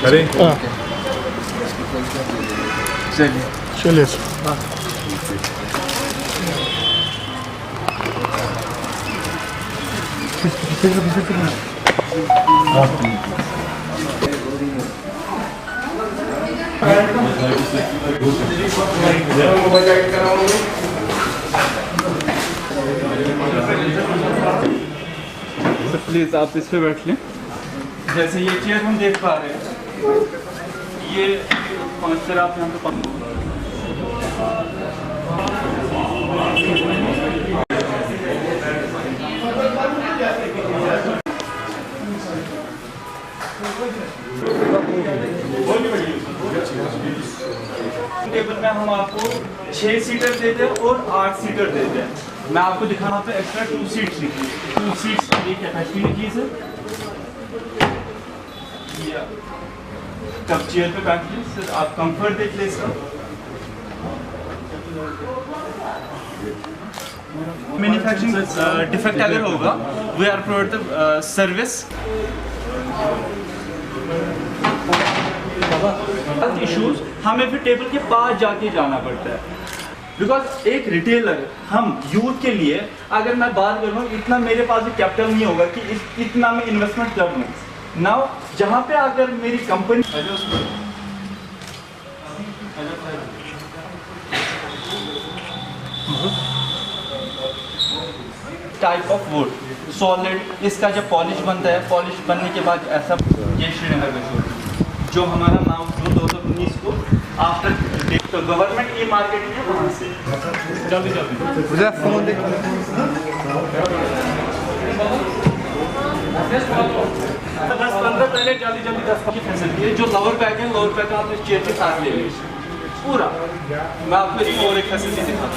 करें? हाँ चलिए चलिए प्लीज़ आप इस पे बैठ लें। जैसे ये चेयर हम देख पा रहे हैं, ये 5 सर आप यहाँ पे टेबल में हम आपको 6 सीटर देते हैं और 8 सीटर देते हैं। मैं आपको दिखाना पे एक्स्ट्रा 2 सीट्स लिखी है, 2 सीट्स की कैपेसिटी लिखी है सर। कब चेयर पे बैठ लें सर, आप कंफर्ट देख लें इसका। मैन्युफैक्चरिंग डिफेक्ट अगर होगा, we are provide the service. Issues हमें फिर टेबल के पास जाके जाना पड़ता है, बिकॉज एक रिटेलर हम यूथ के लिए अगर मैं बात करूँ, इतना मेरे पास भी कैपिटल नहीं होगा कि इतना मैं इन्वेस्टमेंट कर लूँ। नाउ जहाँ पे अगर मेरी company type of would solid, इसका जब पॉलिश बनता है, पॉलिश बनने के बाद ऐसा ये श्रीनगर का शोरूम जो हमारा नाम 2019 को आफ्टर तो गवर्नमेंट ई मार्केट में वहाँ से जल्दी जल्दी फोन देख 10-15 पहले जल्दी जल्दी 10 की फैसिलिटी है। जो लोअर पैक है, लोअर पैक आप इस चेयर के साथ ले लीजिए पूरा। मैं आपको एक और एक फैसिलिटी दिखाता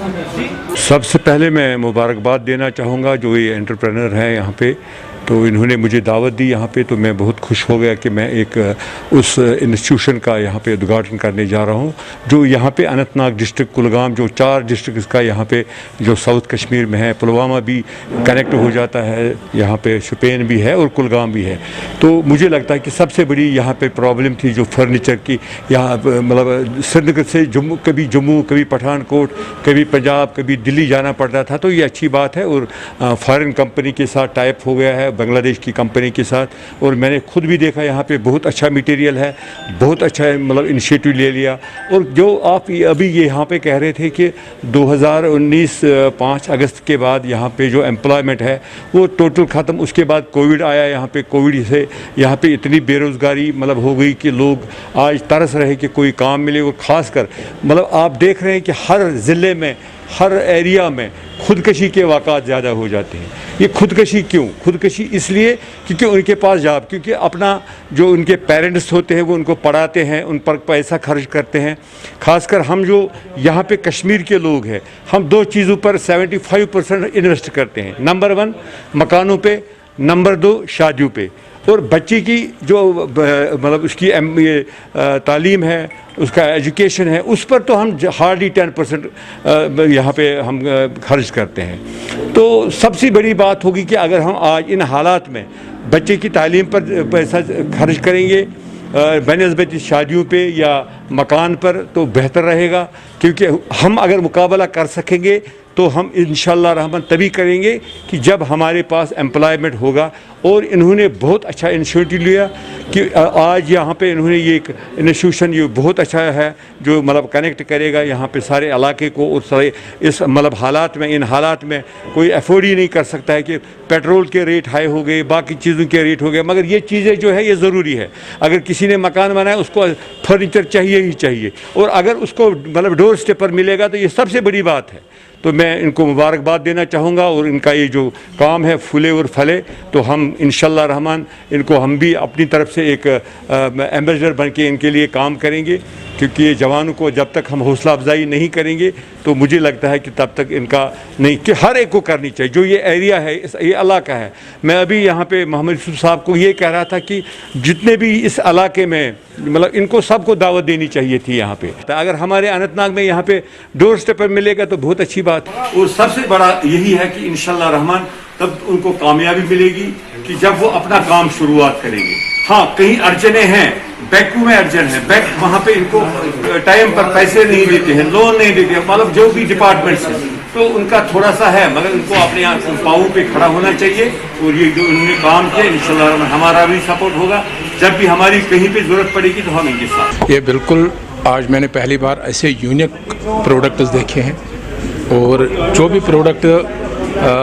हूँ। सबसे पहले मैं मुबारकबाद देना चाहूँगा जो ये एंटरप्रेनर हैं यहाँ पे, तो इन्होंने मुझे दावत दी यहाँ पे, तो मैं बहुत खुश हो गया कि मैं एक उस इंस्टीट्यूशन का यहाँ पे उद्घाटन करने जा रहा हूँ जो यहाँ पे अनंतनाग डिस्ट्रिक्ट, कुलगाम, जो 4 डिस्ट्रिक्ट का यहाँ पे जो साउथ कश्मीर में है, पुलवामा भी कनेक्ट हो जाता है, यहाँ पे शोपियान भी है और कुलगाम भी है। तो मुझे लगता है कि सबसे बड़ी यहाँ पे प्रॉब्लम थी जो फर्नीचर की, यहाँ मतलब श्रीनगर से कभी जम्मू, कभी पठानकोट, कभी पंजाब, कभी दिल्ली जाना पड़ता था। तो ये अच्छी बात है और फॉरेन कंपनी के साथ टाइप हो गया है, बांग्लादेश की कंपनी के साथ, और मैंने खुद भी देखा यहाँ पे बहुत अच्छा मटेरियल है, बहुत अच्छा मतलब इनिशिएटिव ले लिया। और जो आप अभी ये यहाँ पे कह रहे थे कि 2019 5 अगस्त के बाद यहाँ पे जो एम्प्लॉयमेंट है वो टोटल ख़त्म, उसके बाद कोविड आया, यहाँ पे कोविड से यहाँ पे इतनी बेरोज़गारी मतलब हो गई कि लोग आज तरस रहे कि कोई काम मिले। और ख़ासकर मतलब आप देख रहे हैं कि हर ज़िले में, हर एरिया में खुदकशी के वाक़ात ज़्यादा हो जाते हैं। ये खुदकशी क्यों? खुदकशी इसलिए क्योंकि उनके पास जॉब, क्योंकि अपना जो उनके पेरेंट्स होते हैं वो उनको पढ़ाते हैं, उन पर पैसा खर्च करते हैं। ख़ासकर हम जो यहाँ पे कश्मीर के लोग हैं, हम 2 चीज़ों पर 75% इन्वेस्ट करते हैं। नंबर 1 मकानों पे, नंबर 2 शादियों पे। और बच्चे की जो मतलब उसकी तालीम है, उसका एजुकेशन है, उस पर तो हम हार्डली 10% यहाँ पे हम खर्च करते हैं। तो सबसे बड़ी बात होगी कि अगर हम आज इन हालात में बच्चे की तालीम पर पैसा खर्च करेंगे बनस्बत शादियों पे या मकान पर, तो बेहतर रहेगा। क्योंकि हम अगर मुकाबला कर सकेंगे तो हम इंशाअल्लाह रहमान तभी करेंगे कि जब हमारे पास एम्प्लॉयमेंट होगा। और इन्होंने बहुत अच्छा इनिशिएटिव लिया कि आज यहाँ पे इन्होंने ये एक इंस्टीट्यूशन ये बहुत अच्छा है जो मतलब कनेक्ट करेगा यहाँ पे सारे इलाके को। और सारे इस मतलब हालात में, इन हालात में कोई अफोर्ड ही नहीं कर सकता है कि पेट्रोल के रेट हाई हो गए, बाकी चीज़ों के रेट हो गए, मगर ये चीज़ें जो है ये ज़रूरी है। अगर किसी ने मकान बनाया उसको फर्नीचर चाहिए ही चाहिए, और अगर उसको मतलब डोर स्टेप पर मिलेगा तो ये सबसे बड़ी बात है। तो मैं इनको मुबारकबाद देना चाहूँगा और इनका ये जो काम है फूले और फले, तो हम इंशाअल्लाह रहमान इनको हम भी अपनी तरफ से एक एम्बेसडर बन के इनके लिए काम करेंगे। क्योंकि ये जवानों को जब तक हम हौसला अफजाई नहीं करेंगे तो मुझे लगता है कि तब तक इनका नहीं, कि हर एक को करनी चाहिए। जो ये एरिया है, ये इलाका है, मैं अभी यहाँ पे मोहम्मद यूसुफ साहब को ये कह रहा था कि जितने भी इस इलाके में मतलब इनको सबको दावत देनी चाहिए थी यहाँ पे। तो अगर हमारे अनंतनाग में यहाँ पे डोर स्टेप पर मिलेगा तो बहुत अच्छी बात। और सबसे बड़ा यही है कि इंशाअल्लाह रहमान तब उनको कामयाबी मिलेगी कि जब वो अपना काम शुरुआत करेंगे। हाँ कहीं अड़चने हैं, बैंक में अड़चन है, बैंक वहाँ पे इनको टाइम पर पैसे नहीं देते हैं, लोन नहीं देते हैं, मतलब जो भी डिपार्टमेंट है तो उनका थोड़ा सा है, मगर उनको अपने पाँव पे खड़ा होना चाहिए। और ये जो उन्होंने काम किया इंशाल्लाह हमारा भी सपोर्ट होगा, जब भी हमारी कहीं पे जरूरत पड़ेगी तो हम इनके साथ। ये बिल्कुल आज मैंने पहली बार ऐसे यूनिक प्रोडक्ट्स देखे हैं, और जो भी प्रोडक्ट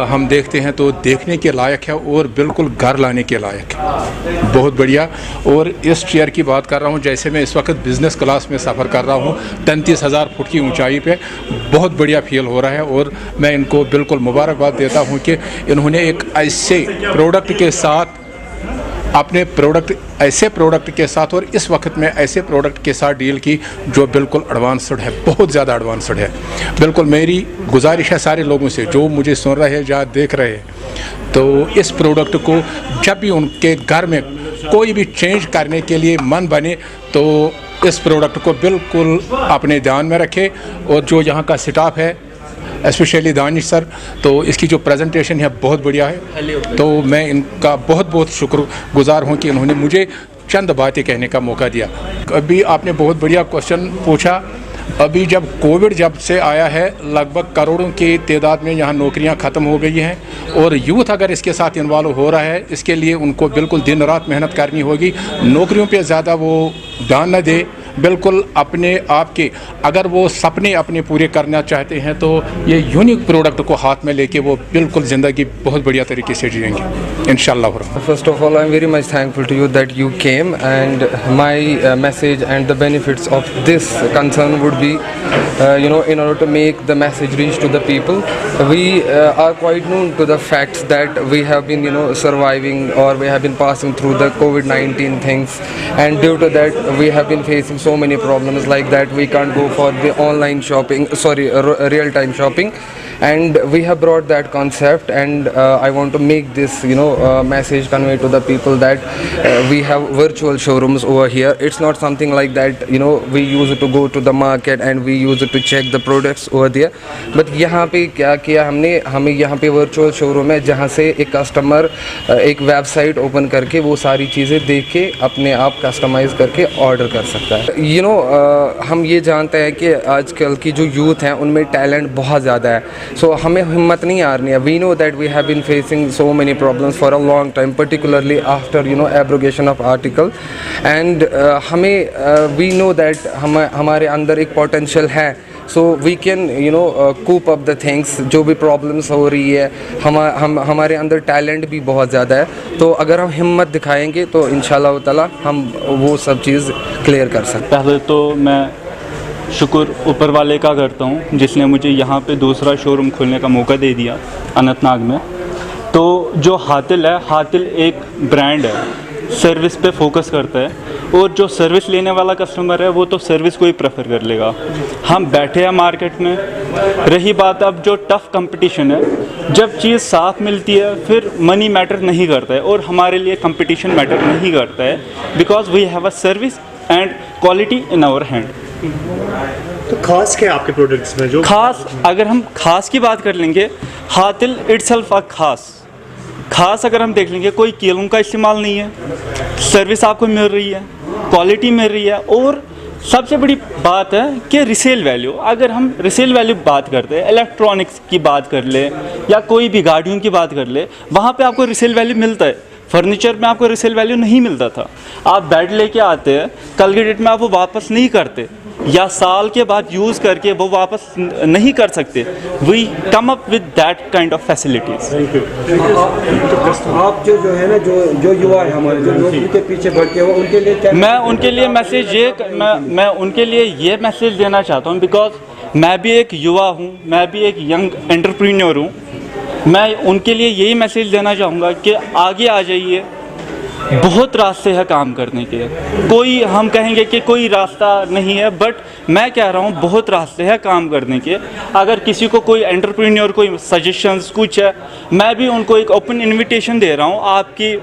हम देखते हैं तो देखने के लायक है और बिल्कुल घर लाने के लायक है, बहुत बढ़िया। और इस चेयर की बात कर रहा हूँ, जैसे मैं इस वक्त बिज़नेस क्लास में सफ़र कर रहा हूँ 33,000 फुट की ऊंचाई पे, बहुत बढ़िया फील हो रहा है। और मैं इनको बिल्कुल मुबारकबाद देता हूँ कि इन्होंने एक ऐसे प्रोडक्ट के साथ अपने ऐसे प्रोडक्ट के साथ और इस वक्त में ऐसे प्रोडक्ट के साथ डील की जो बिल्कुल एडवांस्ड है, बहुत ज़्यादा एडवांस्ड है। बिल्कुल मेरी गुजारिश है सारे लोगों से जो मुझे सुन रहे हैं या देख रहे हैं, तो इस प्रोडक्ट को जब भी उनके घर में कोई भी चेंज करने के लिए मन बने तो इस प्रोडक्ट को बिल्कुल अपने ध्यान में रखें। और जो यहाँ का स्टाफ है, स्पेशली दानिश सर, तो इसकी जो प्रेजेंटेशन है बहुत बढ़िया है। तो मैं इनका बहुत बहुत शुक्रगुजार हूँ कि इन्होंने मुझे चंद बातें कहने का मौका दिया। अभी आपने बहुत बढ़िया क्वेश्चन पूछा। अभी जब से आया है लगभग करोड़ों की तादाद में यहाँ नौकरियाँ ख़त्म हो गई हैं, और यूथ अगर इसके साथ इन्वॉल्व हो रहा है, इसके लिए उनको बिल्कुल दिन रात मेहनत करनी होगी। नौकरियों पे ज़्यादा वो ध्यान न दे, बिल्कुल अपने आप के अगर वो सपने अपने पूरे करना चाहते हैं तो ये यूनिक प्रोडक्ट को हाथ में लेके वो बिल्कुल ज़िंदगी बहुत बढ़िया तरीके से जिएंगे इंशाल्लाह। First of all, I'm very much thankful to you that you came, and my message and the benefits of this concern would be, in order to make the message reach to the people, we are quite known to the facts that we have been, surviving, or we have been passing through the COVID-19 things, and due to that we have been facing so many problems like that. We can't go for the online shopping, real-time shopping, and we have brought that concept, and I want to make this message convey to the people that we have virtual showrooms over here. It's not something like that we used to go to the market and we used to check the products over there, but यहाँ पे क्या किया हमने, हमें यहाँ पे virtual showroom है जहाँ से एक कस्टमर एक वेबसाइट ओपन करके वो सारी चीज़ें देख के अपने आप कस्टमाइज़ करके ऑर्डर कर सकता है। हम ये जानते हैं कि आजकल की जो यूथ हैं उनमें टैलेंट बहुत ज़्यादा है, सो हमें हिम्मत नहीं हारनी है। We know that we have been facing so many problems for a long time, particularly after abrogation of article, and हमें वी नो दैट हमारे अंदर एक पोटेंशियल है, so we can cope up the things. जो भी problems हो रही है हमारे अंदर टैलेंट भी बहुत ज़्यादा है, तो अगर हम हिम्मत दिखाएंगे तो इंशाल्लाह ताला हम वो सब चीज़ क्लियर कर सकते हैं। पहले तो मैं शुक्र ऊपर वाले का करता हूँ जिसने मुझे यहाँ पे दूसरा शोरूम खोलने का मौका दे दिया अनंतनाग में। तो जो हातिल है, हातिल एक ब्रांड है, सर्विस पे फोकस करता है, और जो सर्विस लेने वाला कस्टमर है वो तो सर्विस को ही प्रेफर कर लेगा। हम बैठे हैं मार्केट में, रही बात अब जो टफ़ कंपटीशन है, जब चीज़ साफ मिलती है फिर मनी मैटर नहीं करता है, और हमारे लिए कंपटीशन मैटर नहीं करता है, because we have a service and quality in our hand. तो खास क्या आपके प्रोडक्ट्स में जो खास, अगर हम खास की बात कर लेंगे, हातिल इटसेल्फ खास अगर हम देख लेंगे, कोई कीलों का इस्तेमाल नहीं है, सर्विस आपको मिल रही है, क्वालिटी मिल रही है, और सबसे बड़ी बात है कि रिसेल वैल्यू। अगर हम रिसेल वैल्यू बात करते हैं, इलेक्ट्रॉनिक्स की बात कर ले या कोई भी गाड़ियों की बात कर ले, वहाँ पे आपको रिसेल वैल्यू मिलता है। फर्नीचर में आपको रिसेल वैल्यू नहीं मिलता था। आप बेड लेके आते हैं, कल के डेट में आप वो वापस नहीं करते, या साल के बाद यूज़ करके वो वापस नहीं कर सकते। We come up with that kind of facilities. आप जो है ना, जो युवा है हमारे, जो नौकरी के पीछे भटके हो, उनके लिए क्या? मैं उनके लिए ये मैसेज देना चाहता हूँ, बिकॉज मैं भी एक युवा हूँ, मैं भी एक यंग एंटरप्रेन्योर हूँ। मैं उनके लिए यही मैसेज देना चाहूँगा कि आगे आ जाइए, बहुत रास्ते हैं काम करने के। कोई हम कहेंगे कि कोई रास्ता नहीं है, बट मैं कह रहा हूँ बहुत रास्ते हैं काम करने के। अगर किसी को कोई एंटरप्रेन्योर कोई सजेशंस कुछ है, मैं भी उनको एक ओपन इनविटेशन दे रहा हूँ आपकी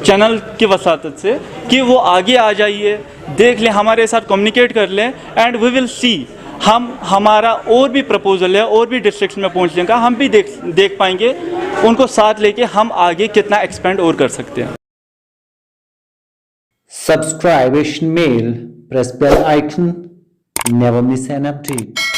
चैनल की वसातत से, कि वो आगे आ जाइए, देख लें, हमारे साथ कम्युनिकेट कर लें, एंड वी विल सी हमारा और भी प्रपोजल है, और भी डिस्ट्रिक्ट्स में पहुंचने का, हम भी देख पाएंगे, उनको साथ लेके हम आगे कितना एक्सपेंड और कर सकते हैं। Subscribe Asian Mail, press bell icon, never miss an update.